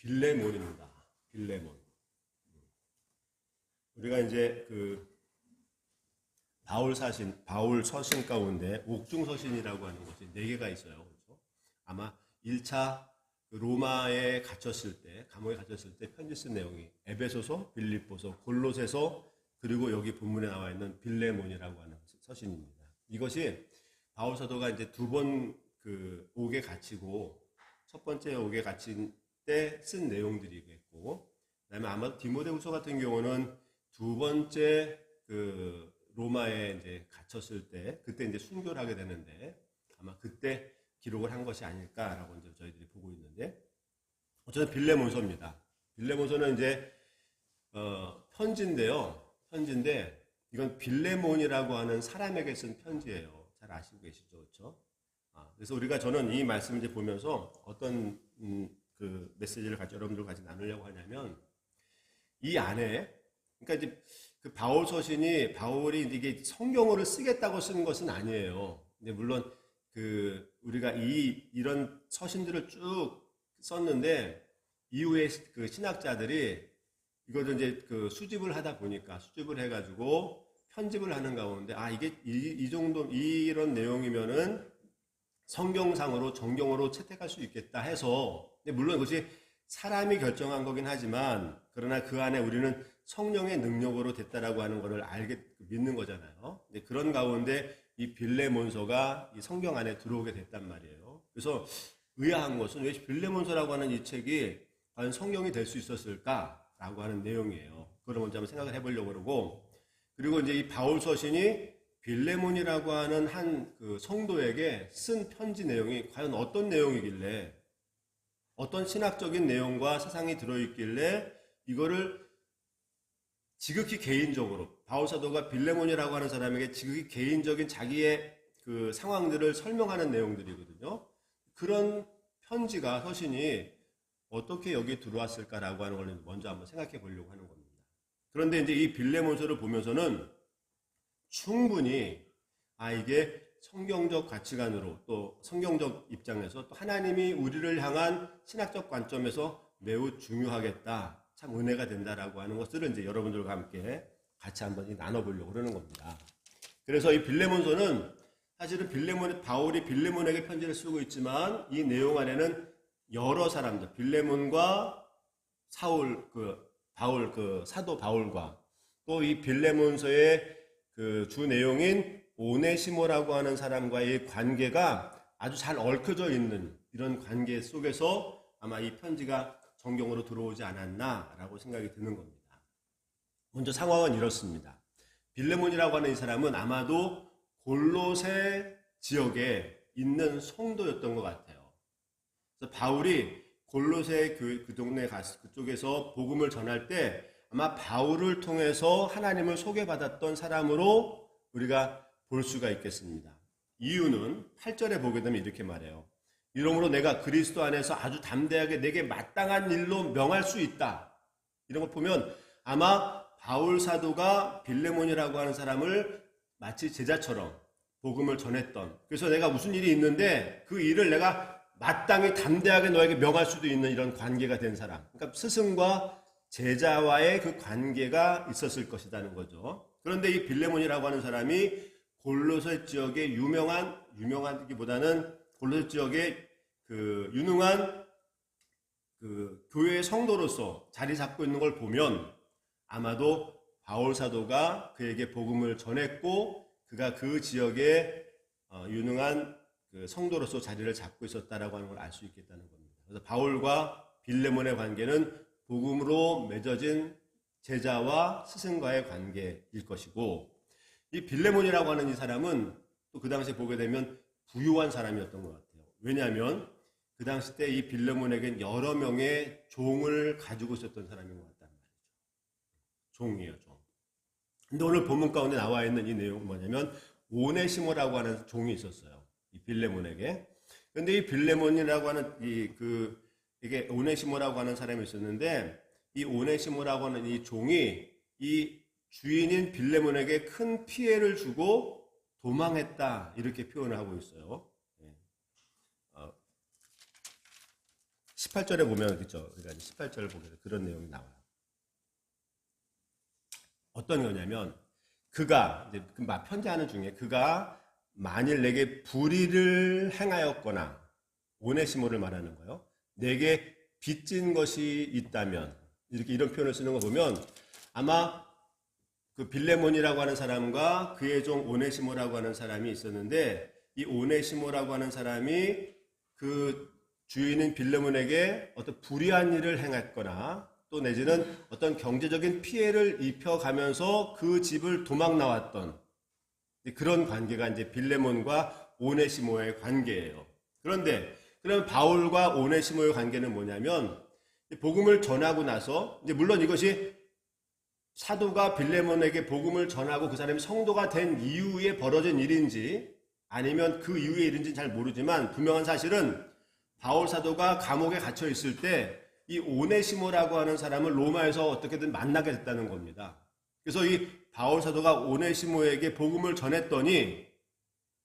빌레몬입니다. 빌레몬. 우리가 이제 그 바울 서신 가운데 옥중 서신이라고 하는 것이 4개가 있어요. 그렇죠? 아마 1차 로마에 갇혔을 때, 감옥에 갇혔을 때 편지 쓴 내용이 에베소서, 빌립보서, 골로새서, 그리고 여기 본문에 나와 있는 빌레몬이라고 하는 서신입니다. 이것이 바울 사도가 이제 2번 그 옥에 갇히고 첫 번째 옥에 갇힌 때 쓴 내용들이겠고, 그다음에 아마 디모데후서 같은 경우는 2번째 그 로마에 이제 갇혔을 때 그때 이제 순교를 하게 되는데 아마 그때 기록을 한 것이 아닐까라고 이제 저희들이 보고 있는데, 어쨌든 빌레몬서입니다. 빌레몬서는 이제 편지인데 이건 빌레몬이라고 하는 사람에게 쓴 편지예요. 잘 아시고 계시죠, 그렇죠? 그래서 저는 이 말씀을 이제 보면서 어떤 그 메시지를 여러분들과 같이 나누려고 하냐면, 이 안에, 그러니까 이제 그 바울 서신이 바울이 이게 성경어를 쓰겠다고 쓴 것은 아니에요. 근데 물론 그 우리가 이런 서신들을 쭉 썼는데 이후에 그 신학자들이 이거를 이제 그 수집을 하다 보니까 수집을 해가지고 편집을 하는 가운데 이게 이 정도 이런 내용이면은 성경상으로 정경으로 채택할 수 있겠다 해서, 물론 그것이 사람이 결정한 거긴 하지만 그러나 그 안에 우리는 성령의 능력으로 됐다라고 하는 것을 믿는 거잖아요. 그런 가운데 이 빌레몬서가 이 성경 안에 들어오게 됐단 말이에요. 그래서 의아한 것은 왜 빌레몬서라고 하는 이 책이 과연 성경이 될 수 있었을까라고 하는 내용이에요. 그걸 먼저 한번 생각을 해보려고 그러고, 그리고 이제 이 바울 서신이 빌레몬이라고 하는 한 그 성도에게 쓴 편지 내용이 과연 어떤 내용이길래, 어떤 신학적인 내용과 사상이 들어있길래 이거를 지극히 개인적으로 바울 사도가 빌레몬이라고 하는 사람에게 지극히 개인적인 자기의 그 상황들을 설명하는 내용들이거든요. 그런 편지가, 서신이 어떻게 여기에 들어왔을까라고 하는 걸 먼저 한번 생각해 보려고 하는 겁니다. 그런데 이제 이 빌레몬서를 보면서는 충분히 이게 성경적 가치관으로 또 성경적 입장에서 또 하나님이 우리를 향한 신학적 관점에서 매우 중요하겠다, 참 은혜가 된다라고 하는 것들을 이제 여러분들과 함께 같이 한번 나눠보려고 그러는 겁니다. 그래서 이 빌레몬서는 사실은 바울이 빌레몬에게 편지를 쓰고 있지만 이 내용 안에는 여러 사람들, 빌레몬과 바울, 사도 바울과 또 이 빌레몬서의 그 주 내용인 오네시모라고 하는 사람과의 관계가 아주 잘 얽혀져 있는 이런 관계 속에서 아마 이 편지가 성경으로 들어오지 않았나라고 생각이 드는 겁니다. 먼저 상황은 이렇습니다. 빌레몬이라고 하는 이 사람은 아마도 골로새 지역에 있는 성도였던 것 같아요. 그래서 바울이 골로새 그 동네에 그쪽에서 복음을 전할 때 아마 바울을 통해서 하나님을 소개받았던 사람으로 우리가 볼 수가 있겠습니다. 이유는 8절에 보게 되면 이렇게 말해요. 이러므로 내가 그리스도 안에서 아주 담대하게 내게 마땅한 일로 명할 수 있다. 이런 걸 보면 아마 바울 사도가 빌레몬이라고 하는 사람을 마치 제자처럼 복음을 전했던, 그래서 내가 무슨 일이 있는데 그 일을 내가 마땅히 담대하게 너에게 명할 수도 있는 이런 관계가 된 사람, 그러니까 스승과 제자와의 그 관계가 있었을 것이라는 거죠. 그런데 이 빌레몬이라고 하는 사람이 골로새 지역의 유명한기보다는 골로새 지역의 그 유능한 그 교회의 성도로서 자리 잡고 있는 걸 보면 아마도 바울 사도가 그에게 복음을 전했고 그가 그 지역의 유능한 그 성도로서 자리를 잡고 있었다라고 하는 걸 알 수 있겠다는 겁니다. 그래서 바울과 빌레몬의 관계는 복음으로 맺어진 제자와 스승과의 관계일 것이고, 이 빌레몬이라고 하는 이 사람은 또 그 당시에 보게 되면 부유한 사람이었던 것 같아요. 왜냐하면 그 당시 때 이 빌레몬에겐 여러 명의 종을 가지고 있었던 사람인 것 같단 말이죠. 종이에요, 종. 근데 오늘 본문 가운데 나와 있는 이 내용은 뭐냐면 오네시모라고 하는 종이 있었어요. 이 빌레몬에게. 근데 이 빌레몬이라고 하는 이게 오네시모라고 하는 사람이 있었는데, 이 오네시모라고 하는 이 종이 이 주인인 빌레몬에게 큰 피해를 주고 도망했다, 이렇게 표현을 하고 있어요. 18절에 보면 그렇죠. 그러니까 18절을 보게 그런 내용이 나와요. 어떤 거냐면 그가 이제 편지하는 중에 그가 만일 내게 불의를 행하였거나 오네시모를 말하는 거예요. 내게 빚진 것이 있다면 이렇게 이런 표현을 쓰는 거 보면 아마 그 빌레몬이라고 하는 사람과 그의 종 오네시모라고 하는 사람이 있었는데 이 오네시모라고 하는 사람이 그 주인인 빌레몬에게 어떤 불의한 일을 행했거나 또 내지는 어떤 경제적인 피해를 입혀가면서 그 집을 도망 나왔던 그런 관계가 이제 빌레몬과 오네시모의 관계예요. 그런데 그럼 바울과 오네시모의 관계는 뭐냐면 복음을 전하고 나서 이제 물론 이것이 사도가 빌레몬에게 복음을 전하고 그 사람이 성도가 된 이후에 벌어진 일인지 아니면 그 이후의 일인지는 잘 모르지만 분명한 사실은 바울 사도가 감옥에 갇혀 있을 때 이 오네시모라고 하는 사람을 로마에서 어떻게든 만나게 됐다는 겁니다. 그래서 이 바울 사도가 오네시모에게 복음을 전했더니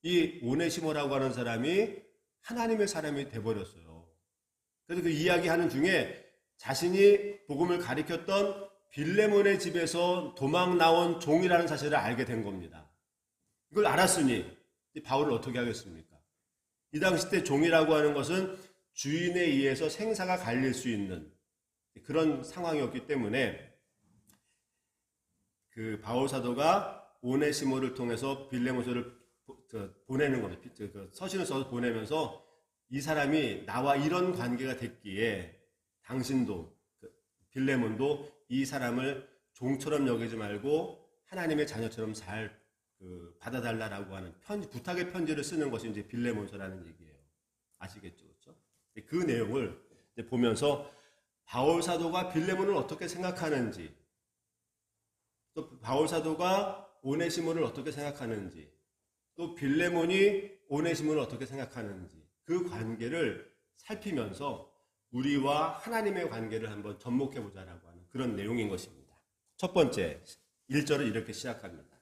이 오네시모라고 하는 사람이 하나님의 사람이 돼버렸어요. 그래서 그 이야기하는 중에 자신이 복음을 가리켰던 빌레몬의 집에서 도망 나온 종이라는 사실을 알게 된 겁니다. 이걸 알았으니 바울을 어떻게 하겠습니까? 이 당시 때 종이라고 하는 것은 주인에 의해서 생사가 갈릴 수 있는 그런 상황이었기 때문에 그 바울 사도가 오네시모를 통해서 빌레몬서를 보내는 겁니다. 서신을 써서 보내면서 이 사람이 나와 이런 관계가 됐기에 당신도 빌레몬도 이 사람을 종처럼 여기지 말고 하나님의 자녀처럼 잘 받아달라라고 하는 부탁의 편지를 쓰는 것이 이제 빌레몬서라는 얘기예요. 아시겠죠, 그렇죠? 그 내용을 보면서 바울 사도가 빌레몬을 어떻게 생각하는지, 또 바울 사도가 오네시모를 어떻게 생각하는지, 또 빌레몬이 오네시모를 어떻게 생각하는지 그 관계를 살피면서 우리와 하나님의 관계를 한번 접목해 보자라고 하는 그런 내용인 것입니다. 첫 번째, 1절을 이렇게 시작합니다.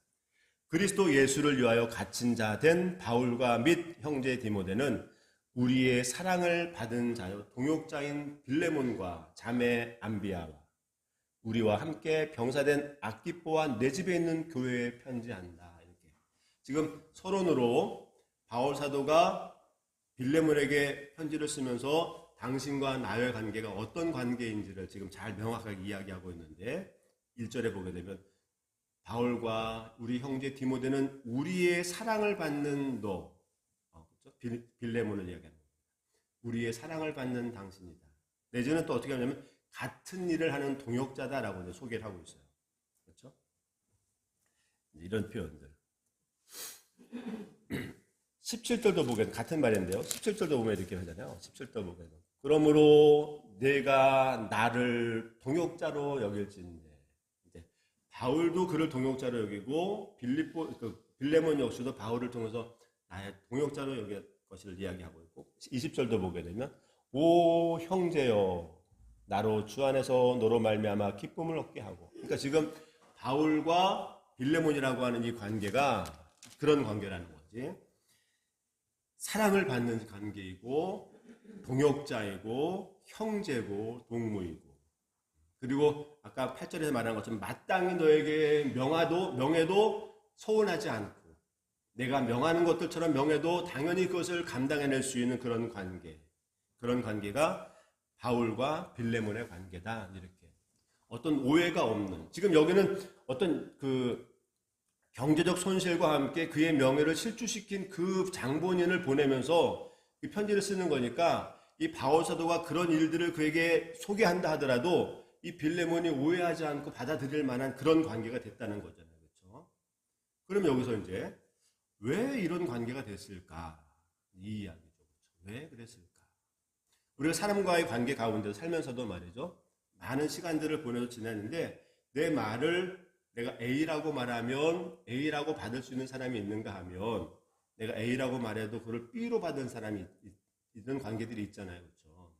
그리스도 예수를 위하여 갇힌 자 된 바울과 및 형제 디모데는 우리의 사랑을 받은 자요 동역자인 빌레몬과 자매 암비아와 우리와 함께 병사된 아키포와 내 집에 있는 교회에 편지한다. 이렇게 지금 서론으로 바울 사도가 빌레몬에게 편지를 쓰면서 당신과 나의 관계가 어떤 관계인지를 지금 잘 명확하게 이야기하고 있는데 1절에 보게 되면 바울과 우리 형제 디모데는 우리의 사랑을 받는 너, 그렇죠? 빌레몬을 이야기합니다. 우리의 사랑을 받는 당신이다. 내지는 또 어떻게 하냐면 같은 일을 하는 동역자다라고 소개를 하고 있어요. 그렇죠? 이런 표현들. 17절도 보게 같은 말인데요. 17절도 보면 이렇게 하잖아요. 17절 보게 그러므로 내가 나를 동역자로 여길진대. 이제 바울도 그를 동역자로 여기고 빌레몬 역시도 바울을 통해서 나의 동역자로 여길 것을 이야기하고 있고 20절도 보게 되면 오 형제여 나로 주 안에서 너로 말미암아 기쁨을 얻게 하고 그러니까 지금 바울과 빌레몬이라고 하는 이 관계가 그런 관계라는 거지. 사랑을 받는 관계이고 동역자이고 형제고 동무이고 그리고 아까 8절에서 말한 것처럼 마땅히 너에게 명예도 서운하지 않고 내가 명하는 것들처럼 명예도 당연히 그것을 감당해낼 수 있는 그런 관계가 바울과 빌레몬의 관계다. 이렇게 어떤 오해가 없는 지금 여기는 어떤 경제적 손실과 함께 그의 명예를 실추시킨 그 장본인을 보내면서 이 편지를 쓰는 거니까 이 바울 사도가 그런 일들을 그에게 소개한다 하더라도 이 빌레몬이 오해하지 않고 받아들일 만한 그런 관계가 됐다는 거잖아요. 그렇죠? 그럼 여기서 이제 왜 이런 관계가 됐을까? 이 이야기죠. 그렇죠? 왜 그랬을까? 우리가 사람과의 관계 가운데 살면서도 말이죠. 많은 시간들을 보내서 지냈는데 내 말을 내가 A라고 말하면 A라고 받을 수 있는 사람이 있는가 하면 내가 A라고 말해도 그걸 B로 받은 사람이 이런 관계들이 있잖아요. 그렇죠?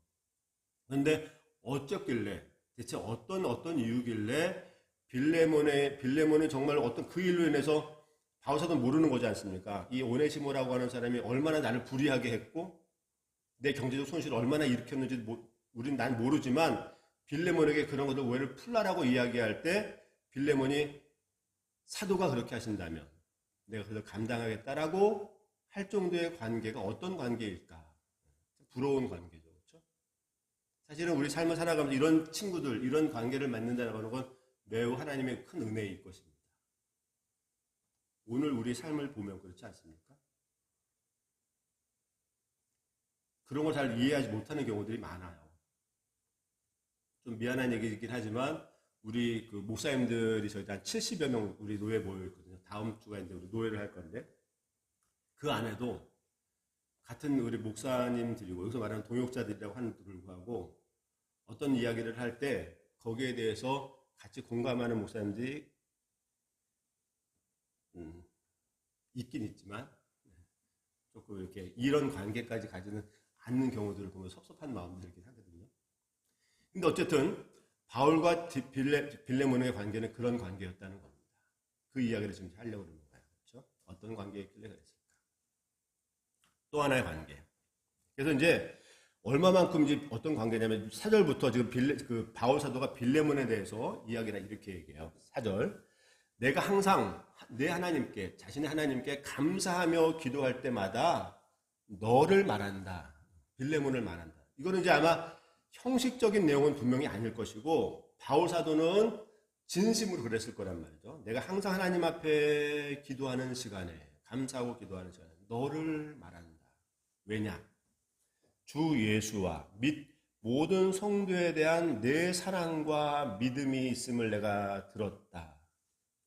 그런데 어쩌길래 대체 어떤 이유길래 빌레몬이 정말 어떤 그 일로 인해서 바울 사도는 모르는 거지 않습니까? 이 오네시모라고 하는 사람이 얼마나 나를 불의하게 했고 내 경제적 손실을 얼마나 일으켰는지 난 모르지만 빌레몬에게 그런 것들 오해를 풀라라고 이야기할 때 빌레몬이 사도가 그렇게 하신다면 내가 그걸 감당하겠다라고 할 정도의 관계가 어떤 관계일까? 부러운 관계죠. 그렇죠? 사실은 우리 삶을 살아가면서 이런 친구들, 이런 관계를 맺는다는 건 매우 하나님의 큰 은혜일 것입니다. 오늘 우리 삶을 보면 그렇지 않습니까? 그런 걸 잘 이해하지 못하는 경우들이 많아요. 좀 미안한 얘기이긴 하지만 우리 그 목사님들이 저희 한 70여 명 우리 노예 모여 있거든요. 다음 주가 이제 우리 노예를 할 건데 그 안에도 같은 우리 목사님들이고 여기서 말하는 동역자들이라고 하는데도 불구하고 어떤 이야기를 할 때 거기에 대해서 같이 공감하는 목사님들이 있긴 있지만 조금 이렇게 이런 관계까지 가지는 않는 경우들을 보면 섭섭한 마음이 들긴 하거든요. 근데 어쨌든 바울과 빌레몬의 관계는 그런 관계였다는 겁니다. 그 이야기를 지금 하려고 그러는 거예요. 그렇죠? 어떤 관계에 끌려 그랬을까? 또 하나의 관계. 그래서 이제 얼마만큼 이제 어떤 관계냐면 4절부터 지금 바울 사도가 빌레몬에 대해서 이야기를 이렇게 얘기해요. 4절. 내가 항상 내 하나님께, 자신의 하나님께 감사하며 기도할 때마다 너를 말한다. 빌레몬을 말한다. 이거는 이제 아마 형식적인 내용은 분명히 아닐 것이고 바울 사도는 진심으로 그랬을 거란 말이죠. 내가 항상 하나님 앞에 기도하는 시간에, 감사하고 기도하는 시간에 너를 말한다. 왜냐? 주 예수와 및 모든 성도에 대한 내 사랑과 믿음이 있음을 내가 들었다.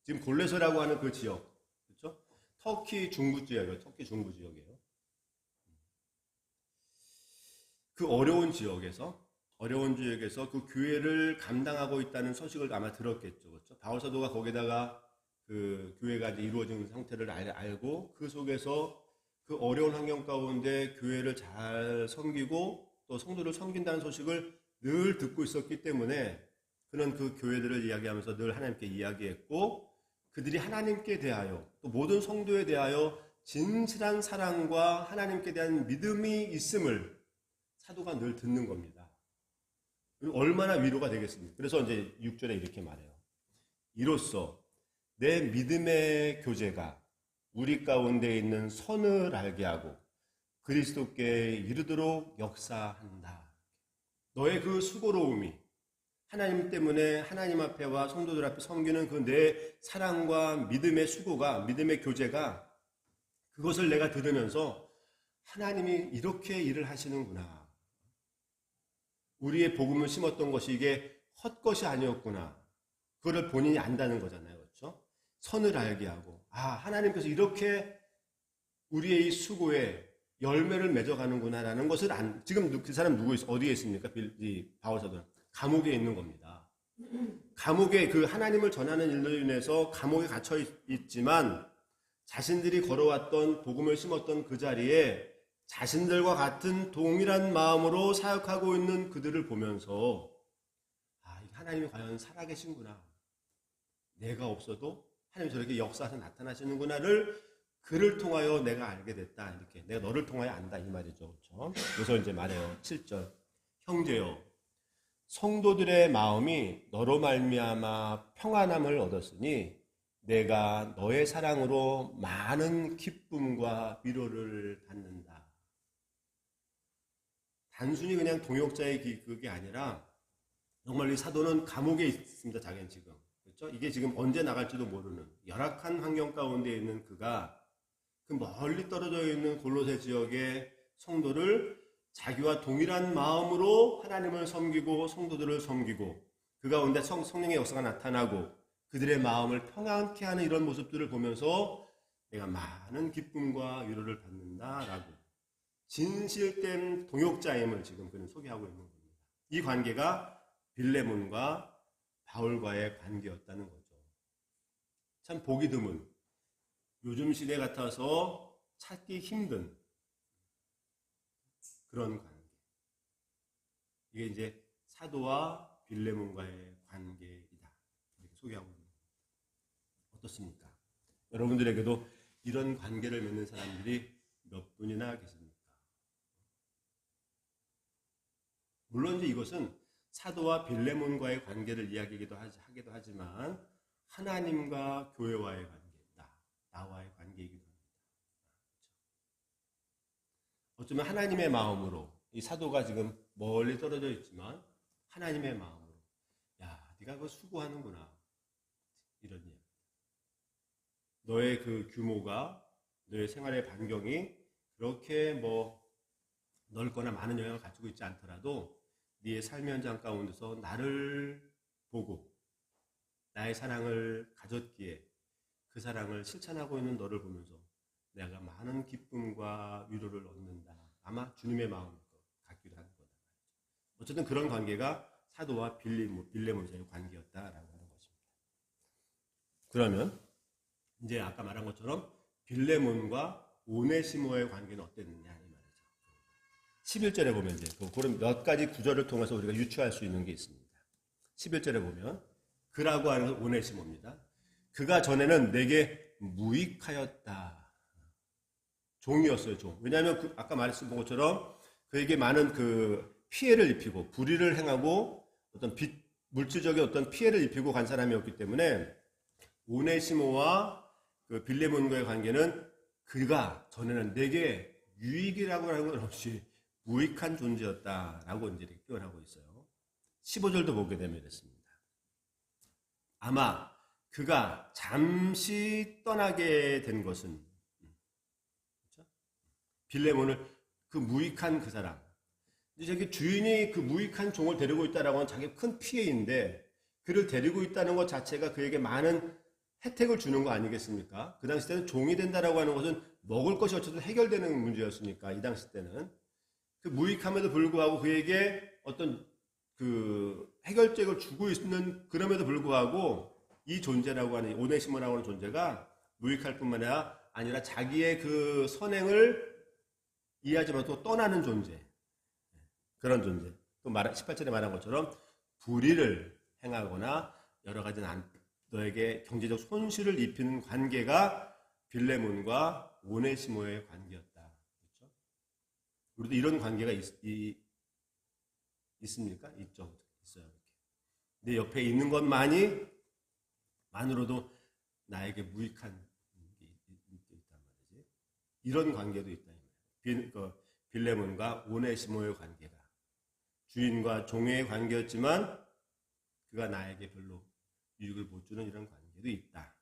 지금 골레서라고 하는 그 지역, 그렇죠? 터키 중부 지역이에요. 터키 중부 지역이에요. 그 어려운 지역에서 그 교회를 감당하고 있다는 소식을 아마 들었겠죠, 그렇죠? 바울 사도가 거기다가 그 교회가 이제 이루어진 상태를 알고 그 속에서 그 어려운 환경 가운데 교회를 잘 섬기고 또 성도를 섬긴다는 소식을 늘 듣고 있었기 때문에 그는 그 교회들을 이야기하면서 늘 하나님께 이야기했고 그들이 하나님께 대하여 또 모든 성도에 대하여 진실한 사랑과 하나님께 대한 믿음이 있음을 사도가 늘 듣는 겁니다. 얼마나 위로가 되겠습니까? 그래서 이제 6절에 이렇게 말해요. 이로써 내 믿음의 교제가 우리 가운데 있는 선을 알게 하고 그리스도께 이르도록 역사한다. 너의 그 수고로움이 하나님 때문에 하나님 앞에와 성도들 앞에 섬기는 그 내 사랑과 믿음의 수고가, 믿음의 교제가 그것을 내가 들으면서 하나님이 이렇게 일을 하시는구나. 우리의 복음을 심었던 것이 이게 헛것이 아니었구나. 그거를 본인이 안다는 거잖아요. 그렇죠? 선을 알게 하고 하나님께서 이렇게 우리의 이 수고에 열매를 맺어가는구나라는 것을 지금 그 사람 어디에 있습니까? 이 바울사도는 감옥에 있는 겁니다. 감옥에 그 하나님을 전하는 일로 인해서 감옥에 갇혀 있지만 자신들이 걸어왔던 복음을 심었던 그 자리에 자신들과 같은 동일한 마음으로 사역하고 있는 그들을 보면서 하나님이 과연 살아계신구나. 내가 없어도 하나님이 저렇게 역사에서 나타나시는구나를 그를 통하여 내가 알게 됐다. 이렇게 내가 너를 통하여 안다 이 말이죠. 그렇죠? 그래서 이제 말해요. 7절. 형제여 성도들의 마음이 너로 말미암아 평안함을 얻었으니 내가 너의 사랑으로 많은 기쁨과 위로를 받는다. 단순히 그냥 동역자의 그게 아니라 정말 이 사도는 감옥에 있습니다. 자기는 지금. 그렇죠? 이게 지금 언제 나갈지도 모르는 열악한 환경 가운데 있는 그가 그 멀리 떨어져 있는 골로새 지역의 성도를 자기와 동일한 마음으로 하나님을 섬기고 성도들을 섬기고 그 가운데 성령의 역사가 나타나고 그들의 마음을 평안케 하는 이런 모습들을 보면서 내가 많은 기쁨과 위로를 받는다라고 진실된 동역자임을 지금 그는 소개하고 있는 겁니다. 이 관계가 빌레몬과 바울과의 관계였다는 거죠. 참 보기 드문 요즘 시대 같아서 찾기 힘든 그런 관계. 이게 이제 사도와 빌레몬과의 관계이다. 이렇게 소개하고 있는 겁니다. 어떻습니까? 여러분들에게도 이런 관계를 맺는 사람들이 몇 분이나 계십니까? 물론 이제 이것은 사도와 빌레몬과의 관계를 하기도 하지만 하나님과 교회와의 관계다. 나와의 관계이기도 합니다. 어쩌면 하나님의 마음으로 이 사도가 지금 멀리 떨어져 있지만 하나님의 마음으로 야, 네가 그거 수고하는구나. 이런 얘기. 너의 그 규모가 너의 생활의 반경이 그렇게 뭐 넓거나 많은 영향을 가지고 있지 않더라도 네의 삶의 현장 가운데서 나를 보고 나의 사랑을 가졌기에 그 사랑을 실천하고 있는 너를 보면서 내가 많은 기쁨과 위로를 얻는다. 아마 주님의 마음일 것 같기도 하는 거다. 어쨌든 그런 관계가 사도와 빌레몬서의 관계였다라고 하는 것입니다. 그러면 이제 아까 말한 것처럼 빌레몬과 오네시모의 관계는 어땠느냐 이 말이죠. 11절에 보면 이제 그런 몇 가지 구절을 통해서 우리가 유추할 수 있는 게 있습니다. 11절에 보면 그라고 하는 오네시모입니다. 그가 전에는 내게 무익하였다. 종이었어요, 종. 왜냐하면 아까 말씀한 것처럼 그에게 많은 그 피해를 입히고 불의를 행하고 어떤 물질적인 어떤 피해를 입히고 간 사람이었기 때문에 오네시모와 그 빌레몬과의 관계는 그가 전에는 내게 유익이라고 하는 건 없이 무익한 존재였다라고 이제 표현하고 있어요. 15절도 보게 되면 이렇습니다. 아마 그가 잠시 떠나게 된 것은 그렇죠? 빌레몬을 그 무익한 그 사람 이제 저기 주인이 그 무익한 종을 데리고 있다라고 하는 자기 큰 피해인데 그를 데리고 있다는 것 자체가 그에게 많은 혜택을 주는 거 아니겠습니까? 그 당시 때는 종이 된다라고 하는 것은 먹을 것이 어쨌든 해결되는 문제였으니까 이 당시 때는 그 무익함에도 불구하고 그에게 어떤 그 해결책을 주고 있는 그럼에도 불구하고 이 존재라고 하는 오네시모라고 하는 존재가 무익할 뿐만 아니라 자기의 그 선행을 이해하지 못하고 떠나는 존재 그런 존재 또 18절에 말한 것처럼 불의를 행하거나 여러 가지 너에게 경제적 손실을 입히는 관계가 빌레몬과 오네시모의 관계였다. 그렇죠? 우리도 이런 관계가 있습니까? 있죠. 있어요. 내 옆에 있는 것만으로도 나에게 무익한 게 있단 말이지. 이런 관계도 있다. 빌레몬과 오네시모의 관계가 주인과 종의 관계였지만 그가 나에게 별로 유익을 못 주는 이런 관계도 있다.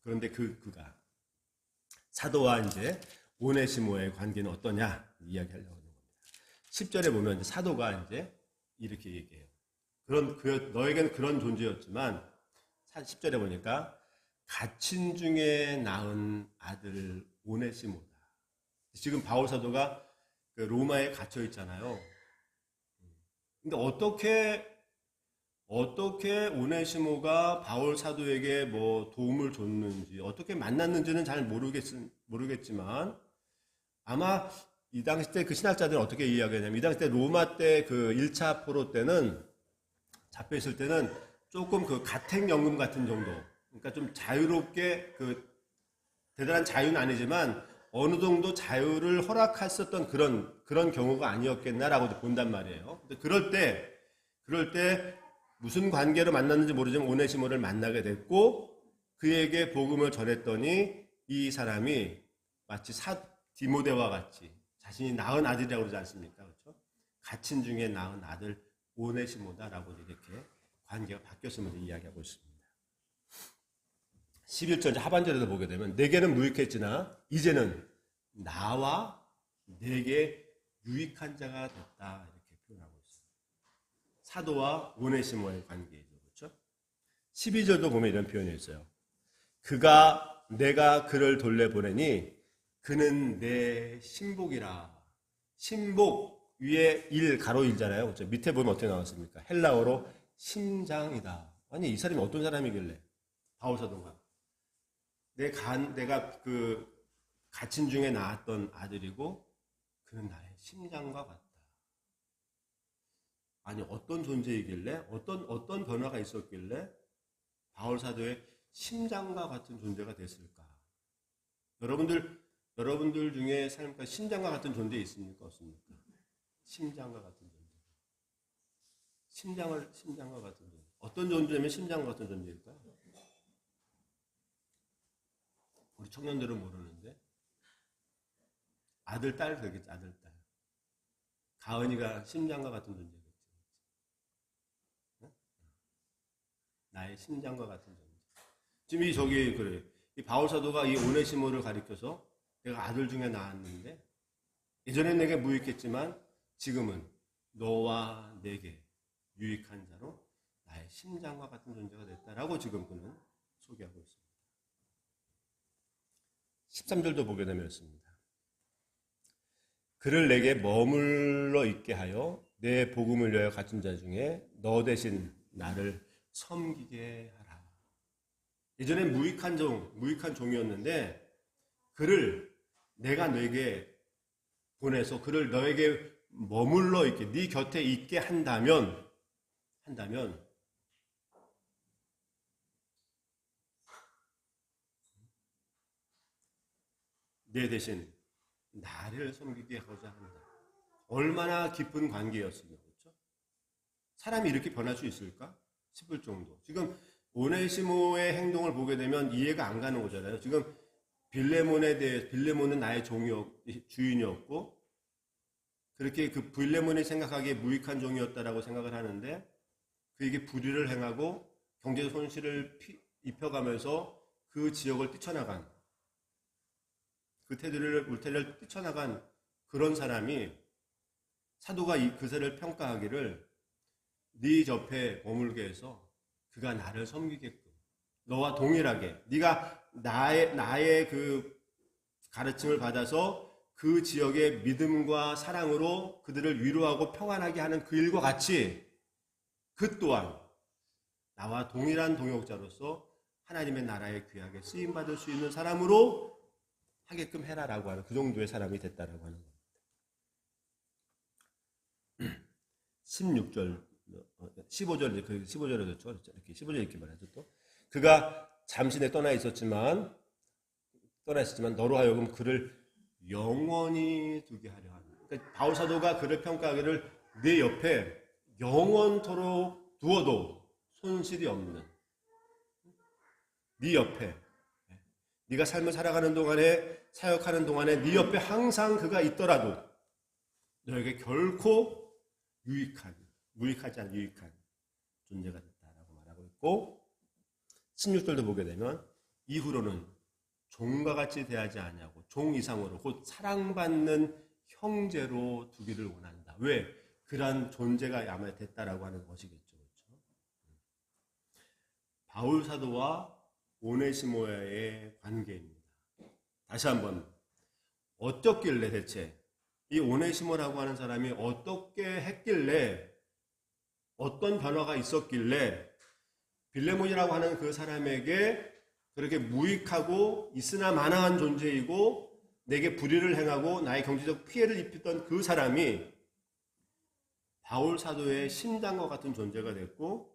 그런데 그가 사도와 이제 오네시모의 관계는 어떠냐 이야기하려고 하는 겁니다. 10절에 보면 이제 사도가 이제 이렇게 얘기해요. 너에게는 그런 존재였지만 10절에 보니까 갇힌 중에 낳은 아들 오네시모다. 지금 바울 사도가 그 로마에 갇혀 있잖아요. 근데 어떻게 오네시모가 바울 사도에게 뭐 도움을 줬는지 어떻게 만났는지는 잘 모르겠지만 아마 이 당시 때 그 신학자들은 어떻게 이야기하냐면 이 당시 때 로마 때 그 1차 포로 때는 잡혀 있을 때는 조금 그 가택연금 같은 정도 그러니까 좀 자유롭게 그 대단한 자유는 아니지만 어느 정도 자유를 허락했었던 그런 경우가 아니었겠나라고 본단 말이에요. 근데 그럴 때 무슨 관계로 만났는지 모르지만 오네시모를 만나게 됐고 그에게 복음을 전했더니 이 사람이 마치 디모데와 같이 자신이 낳은 아들이라고 그러지 않습니까? 그렇죠? 갇힌 중에 낳은 아들 오네시모다라고 이렇게 관계가 바뀌었음을 이야기하고 있습니다. 11절 하반절에도 보게 되면 내게는 무익했으나 이제는 나와 내게 유익한 자가 됐다 이렇게 표현하고 있습니다. 사도와 오네시모의 관계죠. 그렇죠? 12절도 보면 이런 표현이 있어요. 내가 그를 돌려보내니 그는 내 신복이라. 신복 위에 가로 일잖아요. 그렇죠? 밑에 보면 어떻게 나왔습니까? 헬라어로 심장이다. 아니 이 사람이 어떤 사람이길래 바울 사도가 내가 그 갇힌 중에 낳았던 아들이고 그는 나의 심장과 같다. 아니 어떤 존재이길래 어떤 변화가 있었길래 바울 사도의 심장과 같은 존재가 됐을까? 여러분들 중에 삶과 심장과 같은 존재 있습니까? 없습니까? 심장과 같은 존재. 심장과 같은 존재. 어떤 존재면 심장과 같은 존재일까요? 우리 청년들은 모르는데 아들, 딸 되겠지. 아들, 딸. 가은이가 심장과 같은 존재겠지. 응? 나의 심장과 같은 존재. 지금 그래. 이 바울 사도가 이 오네시모를 가리켜서 내가 아들 중에 낳았는데 예전엔 내게 무익했지만 지금은 너와 내게 유익한 자로 나의 심장과 같은 존재가 됐다라고 지금 그는 소개하고 있습니다. 13절도 보게 되면 있습니다. 그를 내게 머물러 있게 하여 내 복음을 위하여 갇힌 자 중에 너 대신 나를 섬기게 하라. 예전엔 무익한 종이었는데 그를 내가 너에게 보내서 그를 너에게 머물러 있게 네 곁에 있게 한다면 내 대신 나를 섬기게 하고자 한다. 얼마나 깊은 관계였으며, 그렇죠? 사람이 이렇게 변할 수 있을까 싶을 정도. 지금 오네시모의 행동을 보게 되면 이해가 안 가는 거잖아요. 지금 빌레몬은 나의 주인이었고 그렇게 그 빌레몬이 생각하기에 무익한 종이었다라고 생각을 하는데 그에게 불의를 행하고 경제 손실을 입혀가면서 그 지역을 뛰쳐나간 그 울테리를 뛰쳐나간 그런 사람이 사도가 이 그새를 평가하기를 네 옆에 머물게 해서 그가 나를 섬기게끔 너와 동일하게 네가 나의 그 가르침을 받아서 그 지역의 믿음과 사랑으로 그들을 위로하고 평안하게 하는 그 일과 같이 그 또한 나와 동일한 동역자로서 하나님의 나라에 귀하게 쓰임받을 수 있는 사람으로 하게끔 해라라고 하는 그 정도의 사람이 됐다라고 하는 겁니다. 16절, 15절, 15절에 그렇죠. 이렇게 15절 이렇게 말하죠. 또 그가 잠시 떠나 있었지만 너로 하여금 그를 영원히 두게 하려 하는. 그러니까 바울 사도가 그를 평가하기를 내 옆에 영원토록 두어도 손실이 없는 네 옆에 네가 삶을 살아가는 동안에 사역하는 동안에 네 옆에 항상 그가 있더라도 너에게 결코 무익하지 않은 유익한 존재가 됐다라고 말하고 있고 16절도 보게 되면 이후로는 종과 같이 대하지 아니하고 종 이상으로 곧 사랑받는 형제로 두기를 원한다. 왜? 그러한 존재가 아마 됐다라고 하는 것이겠죠. 그렇죠? 바울 사도와 오네시모의 관계입니다. 다시 한번 어떻길래 대체 이 오네시모라고 하는 사람이 어떻게 했길래 어떤 변화가 있었길래 빌레몬이라고 하는 그 사람에게 그렇게 무익하고 있으나 마나한 존재이고 내게 불의를 행하고 나의 경제적 피해를 입혔던 그 사람이 바울 사도의 심장과 같은 존재가 됐고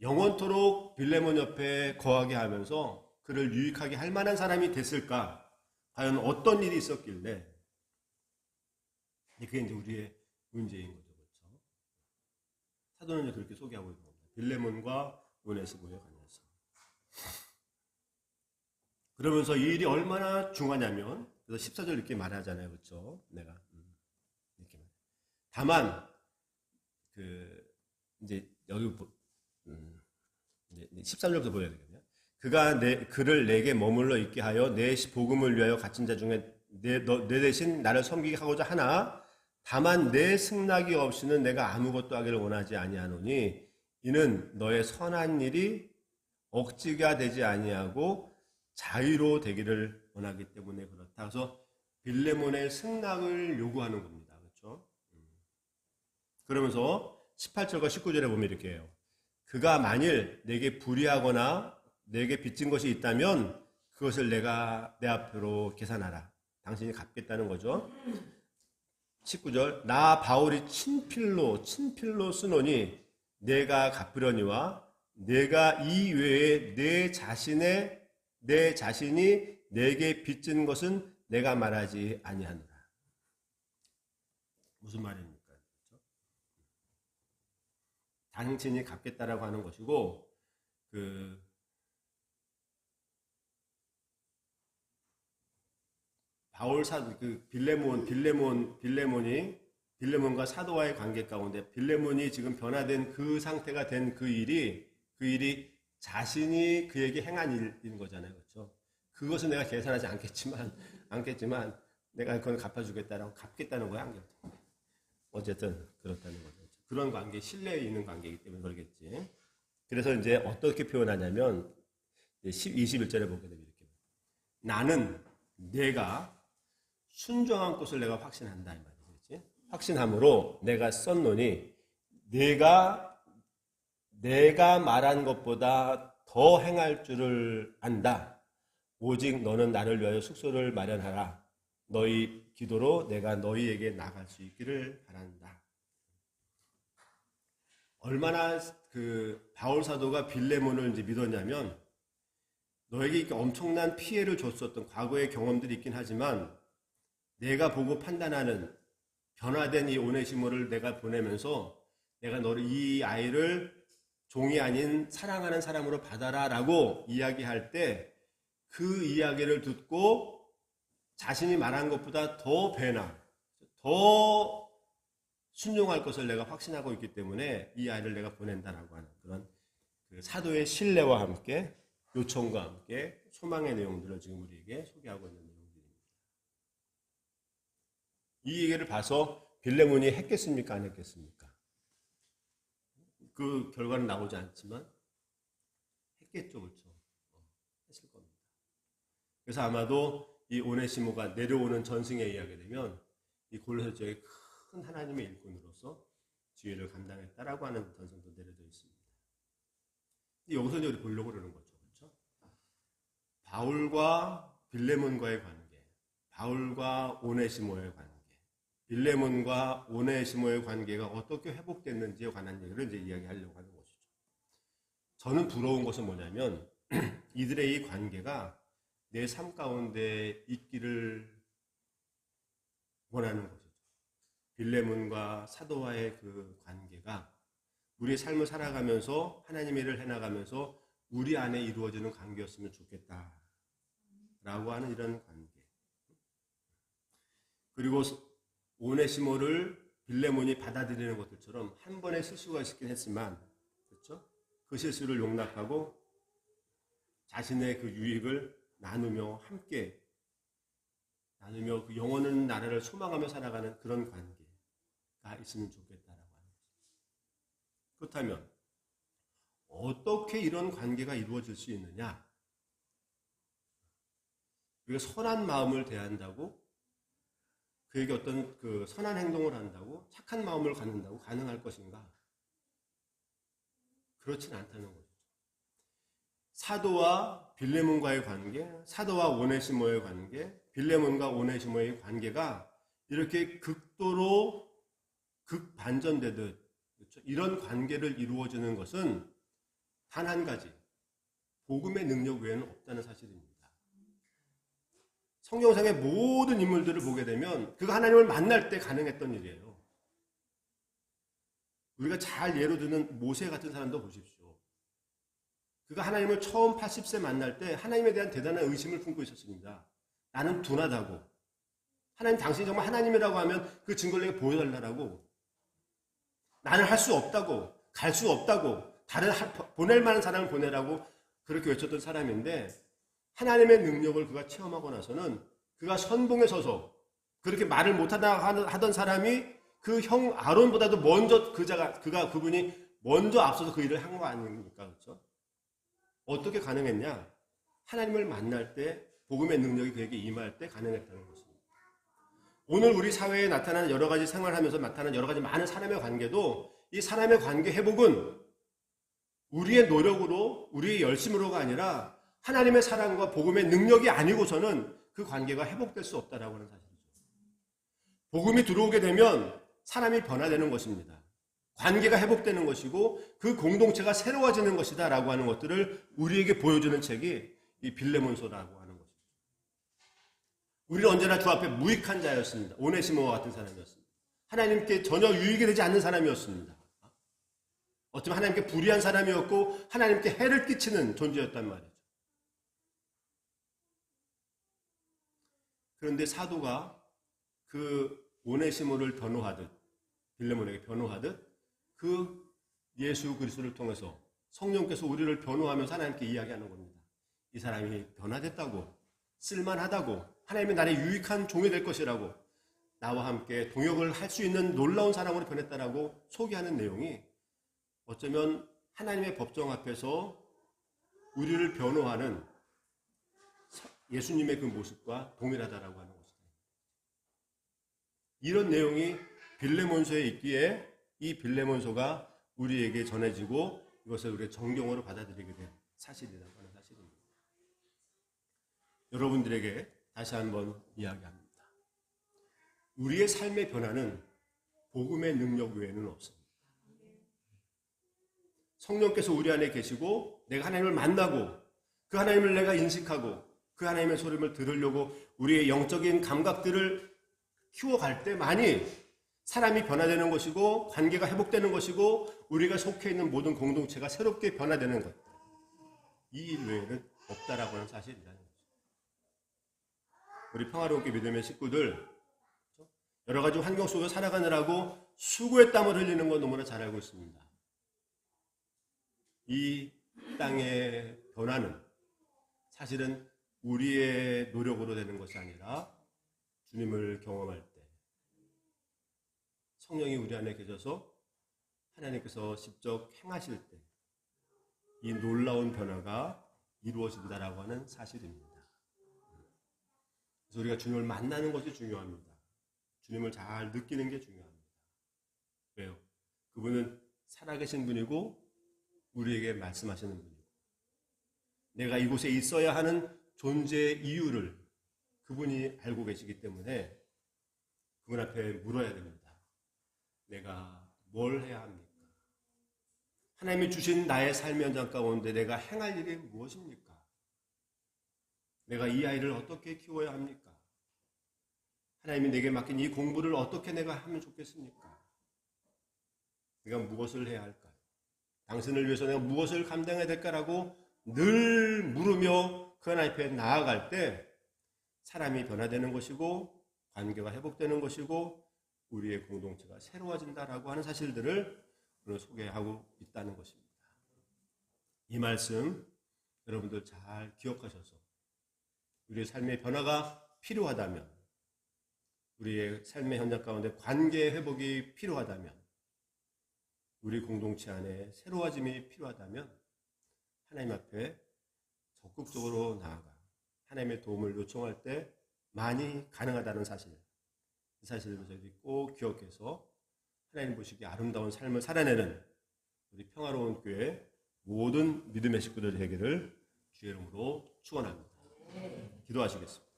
영원토록 빌레몬 옆에 거하게 하면서 그를 유익하게 할 만한 사람이 됐을까? 과연 어떤 일이 있었길래? 그게 이제 우리의 문제인 거죠. 그렇죠? 사도는 이제 그렇게 소개하고 있는 겁니다. 빌레몬과 오네시모에 관해서. 그러면서 이 일이 얼마나 중요하냐면, 그래서 14절 이렇게 말하잖아요. 그렇죠? 내가. 이렇게 말해. 다만, 이제 여기, 이제 13절부터 보여야 되겠네요. 그가 그를 내게 머물러 있게 하여 내 복음을 위하여 갇힌 자 중에 내 대신 나를 섬기게 하고자 하나, 다만 내 승낙이 없이는 내가 아무것도 하기를 원하지 아니하노니 이는 너의 선한 일이 억지가 되지 아니하고 자유로 되기를 원하기 때문에 그렇다. 그래서 빌레몬의 승낙을 요구하는 겁니다. 그렇죠? 그러면서 18절과 19절에 보면 이렇게 해요. 그가 만일 내게 불의하거나 내게 빚진 것이 있다면 그것을 내가 내 앞으로 계산하라. 당신이 갚겠다는 거죠. 19절 나 바울이 친필로 쓰노니 내가 갚으려니와 내가 이 외에 내 자신이 내게 빚진 것은 내가 말하지 아니하노라. 무슨 말입니까? 그렇죠? 당신이 갚겠다라고 하는 것이고, 그 바울 사도, 그 빌레몬과 사도와의 관계 가운데 빌레몬이 지금 변화된 그 상태가 된 그 일이 자신이 그에게 행한 일인 거잖아요. 그렇죠? 그것은 내가 계산하지 않겠지만 내가 그건 갚아주겠다라고 갚겠다는 거야. 어쨌든 그렇다는 거죠. 그런 관계, 신뢰에 있는 관계이기 때문에 그러겠지. 그래서 이제 어떻게 표현하냐면 21절에 보게 되면 이렇게, 나는 내가 순종한 것을 내가 확신한다 이 말이지. 확신함으로 내가 썼노니 내가 말한 것보다 더 행할 줄을 안다. 오직 너는 나를 위하여 숙소를 마련하라. 너희 기도로 내가 너희에게 나갈 수 있기를 바란다. 얼마나 그 바울 사도가 빌레몬을 이제 믿었냐면, 너에게 이렇게 엄청난 피해를 줬었던 과거의 경험들이 있긴 하지만 내가 보고 판단하는 변화된 이 오네시모를 내가 보내면서 내가 너를, 이 아이를 종이 아닌 사랑하는 사람으로 받아라라고 이야기할 때 그 이야기를 듣고 자신이 말한 것보다 더 배나 더 순종할 것을 내가 확신하고 있기 때문에 이 아이를 내가 보낸다라고 하는 그런 그 사도의 신뢰와 함께 요청과 함께 소망의 내용들을 지금 우리에게 소개하고 있는 내용들입니다. 이 얘기를 봐서 빌레몬이 했겠습니까? 안 했겠습니까? 그 결과는 나오지 않지만 했겠죠. 그렇죠? 했을 겁니다. 그래서 아마도 이 오네시모가 내려오는 전승에 의하게 되면 이 골로새 지역의 큰 하나님의 일꾼으로서 지위를 감당했다라고 하는 전승도 내려져 있습니다. 여기서 이제 우리 보려고 그러는 거죠. 그렇죠? 바울과 빌레몬과의 관계, 바울과 오네시모의 관계, 빌레몬과 오네시모의 관계가 어떻게 회복됐는지에 관한 얘기를 이제 이야기하려고 하는 것이죠. 저는 부러운 것은 뭐냐면 이들의 이 관계가 내 삶 가운데 있기를 원하는 것이죠. 빌레몬과 사도와의 그 관계가 우리의 삶을 살아가면서 하나님의 일을 해나가면서 우리 안에 이루어지는 관계였으면 좋겠다라고 하는 이런 관계. 그리고 오네시모를 빌레몬이 받아들이는 것들처럼 한 번의 실수가 있긴 했지만, 그렇죠? 그 실수를 용납하고 자신의 그 유익을 나누며 함께 나누며 그 영원한 나라를 소망하며 살아가는 그런 관계가 있으면 좋겠다라고 하는 거죠. 그렇다면 어떻게 이런 관계가 이루어질 수 있느냐? 우리가 선한 마음을 대한다고, 그에게 어떤 그 선한 행동을 한다고, 착한 마음을 갖는다고 가능할 것인가? 그렇진 않다는 거죠. 사도와 빌레몬과의 관계, 사도와 오네시모의 관계, 빌레몬과 오네시모의 관계가 이렇게 극도로 극반전되듯, 그렇죠? 이런 관계를 이루어지는 것은 단 한 가지, 복음의 능력 외에는 없다는 사실입니다. 성경상의 모든 인물들을 보게 되면 그가 하나님을 만날 때 가능했던 일이에요. 우리가 잘 예로 드는 모세 같은 사람도 보십시오. 그가 하나님을 처음 80세 만날 때 하나님에 대한 대단한 의심을 품고 있었습니다. 나는 둔하다고. 하나님, 당신이 정말 하나님이라고 하면 그 증거를 내게 보여달라고. 나는 할 수 없다고. 갈 수 없다고. 다른 보낼 만한 사람을 보내라고 그렇게 외쳤던 사람인데, 하나님의 능력을 그가 체험하고 나서는 그가 선봉에 서서 그렇게 말을 못하다 하던 사람이 그 형 아론보다도 먼저 그분이 먼저 앞서서 그 일을 한 거 아닙니까? 그렇죠? 어떻게 가능했냐? 하나님을 만날 때, 복음의 능력이 그에게 임할 때 가능했다는 것입니다. 오늘 우리 사회에 나타나는 여러 가지 생활하면서 나타나는 여러 가지 많은 사람의 관계도, 이 사람의 관계 회복은 우리의 노력으로, 우리의 열심으로가 아니라 하나님의 사랑과 복음의 능력이 아니고서는 그 관계가 회복될 수 없다라고 하는 사실이죠. 복음이 들어오게 되면 사람이 변화되는 것입니다. 관계가 회복되는 것이고 그 공동체가 새로워지는 것이다 라고 하는 것들을 우리에게 보여주는 책이 이 빌레몬서라고 하는 것이죠. 우리는 언제나 주 앞에 무익한 자였습니다. 오네시모와 같은 사람이었습니다. 하나님께 전혀 유익이 되지 않는 사람이었습니다. 어쩌면 하나님께 불의한 사람이었고 하나님께 해를 끼치는 존재였단 말이죠. 그런데 사도가 그 오네시모를 변호하듯, 빌레몬에게 변호하듯 그 예수 그리스도를 통해서 성령께서 우리를 변호하면서 하나님께 이야기하는 겁니다. 이 사람이 변화됐다고, 쓸만하다고, 하나님의 나라에 유익한 종이 될 것이라고, 나와 함께 동역을 할 수 있는 놀라운 사람으로 변했다라고 소개하는 내용이 어쩌면 하나님의 법정 앞에서 우리를 변호하는 예수님의 그 모습과 동일하다라고 하는 것입니다. 이런 내용이 빌레몬서에 있기에 이 빌레몬서가 우리에게 전해지고 이것을 우리의 정경으로 받아들이게 된 사실이라고 하는 사실입니다. 여러분들에게 다시 한번 이야기합니다. 우리의 삶의 변화는 복음의 능력 외에는 없습니다. 성령께서 우리 안에 계시고 내가 하나님을 만나고 그 하나님을 내가 인식하고 그 하나님의 소림을 들으려고 우리의 영적인 감각들을 키워갈 때만이 사람이 변화되는 것이고 관계가 회복되는 것이고 우리가 속해 있는 모든 공동체가 새롭게 변화되는 것. 이 일 외에는 없다라고 하는 사실이라는 거죠. 우리 평화롭게 믿음의 식구들 여러 가지 환경 속에 살아가느라고 수고의 땀을 흘리는 건 너무나 잘 알고 있습니다. 이 땅의 변화는 사실은 우리의 노력으로 되는 것이 아니라 주님을 경험할 때 성령이 우리 안에 계셔서 하나님께서 직접 행하실 때 이 놀라운 변화가 이루어진다라고 하는 사실입니다. 그래서 우리가 주님을 만나는 것이 중요합니다. 주님을 잘 느끼는 게 중요합니다. 왜요? 그분은 살아계신 분이고 우리에게 말씀하시는 분이고 내가 이곳에 있어야 하는 존재의 이유를 그분이 알고 계시기 때문에 그분 앞에 물어야 됩니다. 내가 뭘 해야 합니까? 하나님이 주신 나의 삶의 현장 가운데 내가 행할 일이 무엇입니까? 내가 이 아이를 어떻게 키워야 합니까? 하나님이 내게 맡긴 이 공부를 어떻게 내가 하면 좋겠습니까? 내가 무엇을 해야 할까요? 당신을 위해서 내가 무엇을 감당해야 될까라고 늘 물으며 그 하나님 앞에 나아갈 때 사람이 변화되는 것이고 관계가 회복되는 것이고 우리의 공동체가 새로워진다라고 하는 사실들을 오늘 소개하고 있다는 것입니다. 이 말씀 여러분들 잘 기억하셔서 우리의 삶의 변화가 필요하다면 우리의 삶의 현장 가운데 관계 회복이 필요하다면 우리 공동체 안에 새로워짐이 필요하다면 하나님 앞에 적극적으로 나아가 하나님의 도움을 요청할 때 많이 가능하다는 사실, 이 사실을 저희들이 꼭 기억해서 하나님 보시기에 아름다운 삶을 살아내는 우리 평화로운 교회 모든 믿음의 식구들 되기를 주의 이름으로 축원합니다. 기도하시겠습니다.